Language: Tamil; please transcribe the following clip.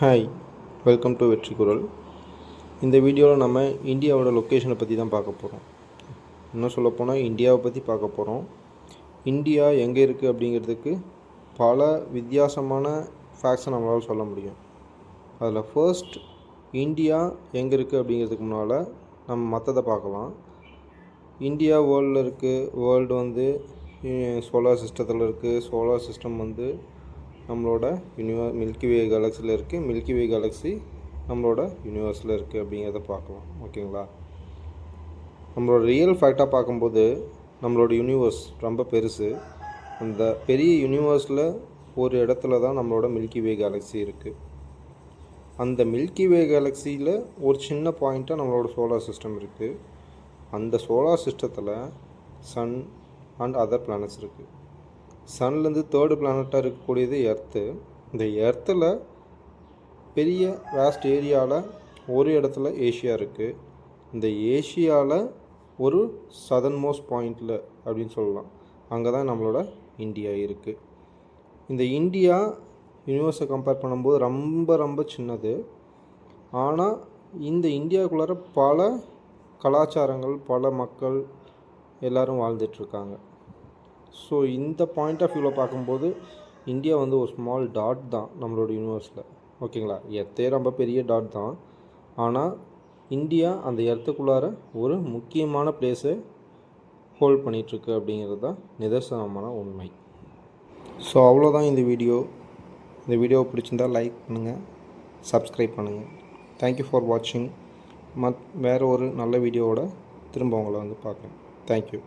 ஹாய், வெல்கம் டு வெற்றி குரல். இந்த வீடியோவில் நம்ம இந்தியாவோட லொக்கேஷனை பற்றி தான் பார்க்க போகிறோம். இன்னும் சொல்லப்போனால் இந்தியாவை பற்றி பார்க்க போகிறோம். இந்தியா எங்கே இருக்குது அப்படிங்கிறதுக்கு பல வித்தியாசமான ஃபேக்ட்ஸை நம்மளால் சொல்ல முடியும். அதில் ஃபர்ஸ்ட் இந்தியா எங்கே இருக்குது அப்படிங்கிறதுக்கு முன்னால் நம்ம மற்றதை பார்க்கலாம். இந்தியா வேர்ல்டில் இருக்குது. வேர்ல்டு சோலார் சிஸ்டத்தில் இருக்குது. சோலார் சிஸ்டம் நம்மளோட மில்கி வே கேலக்ஸியில் இருக்குது. மில்கி வே கேலக்ஸி நம்மளோட யூனிவர்ஸில் இருக்குது அப்படிங்கிறத பார்க்கலாம். ஓகேங்களா? நம்மளோட ரியல் ஃபேக்டாக பார்க்கும்போது நம்மளோட யூனிவர்ஸ் ரொம்ப பெருசு. அந்த பெரிய யூனிவர்ஸில் ஒரு இடத்துல தான் நம்மளோட மில்கி வே கேலக்ஸி இருக்குது. அந்த மில்கி வே கேலக்ஸியில் ஒரு சின்ன பாயிண்ட்டாக நம்மளோட சோலார் சிஸ்டம் இருக்குது. அந்த சோலார் சிஸ்டத்தில் சன் அண்ட் அதர் பிளானட்ஸ் இருக்குது. சன்லேருந்து தேர்டு பிளானட்டாக இருக்கக்கூடியது எர்த்து. இந்த எர்த்தில் பெரிய வேஸ்ட் ஏரியாவில் ஒரு இடத்துல ஏஷியா இருக்குது. இந்த ஏஷியாவில் ஒரு சதர்ன் மோஸ்ட் பாயிண்டில் அப்படின்னு சொல்லலாம். அங்கே தான் நம்மளோட இந்தியா இருக்குது. இந்த இந்தியா யூனிவர்ஸை கம்பேர் பண்ணும்போது ரொம்ப ரொம்ப சின்னது. ஆனால் இந்த இந்தியாவுக்குள்ளார பல கலாச்சாரங்கள், பல மக்கள் எல்லோரும் வாழ்ந்துட்டுருக்காங்க. ஸோ இந்த பாயிண்ட் ஆஃப் வியூவில் பார்க்கும்போது இந்தியா ஒரு ஸ்மால் டாட் தான் நம்மளோட யூனிவர்ஸில். ஓகேங்களா? எர்த்தே ரொம்ப பெரிய டாட் தான். ஆனால் இந்தியா அந்த எர்த்துக்குள்ளார ஒரு முக்கியமான பிளேஸை ஹோல்ட் பண்ணிகிட்ருக்கு அப்படிங்கிறது தான் நிதர்சனமான உண்மை. ஸோ அவ்வளோதான் இந்த வீடியோ. இந்த வீடியோவை பிடிச்சிருந்தால் லைக் பண்ணுங்கள், சப்ஸ்கிரைப் பண்ணுங்கள். தேங்க்யூ ஃபார் வாட்சிங். வேறு ஒரு நல்ல வீடியோவோட திரும்ப உங்களை பார்க்குறேன். தேங்க்யூ.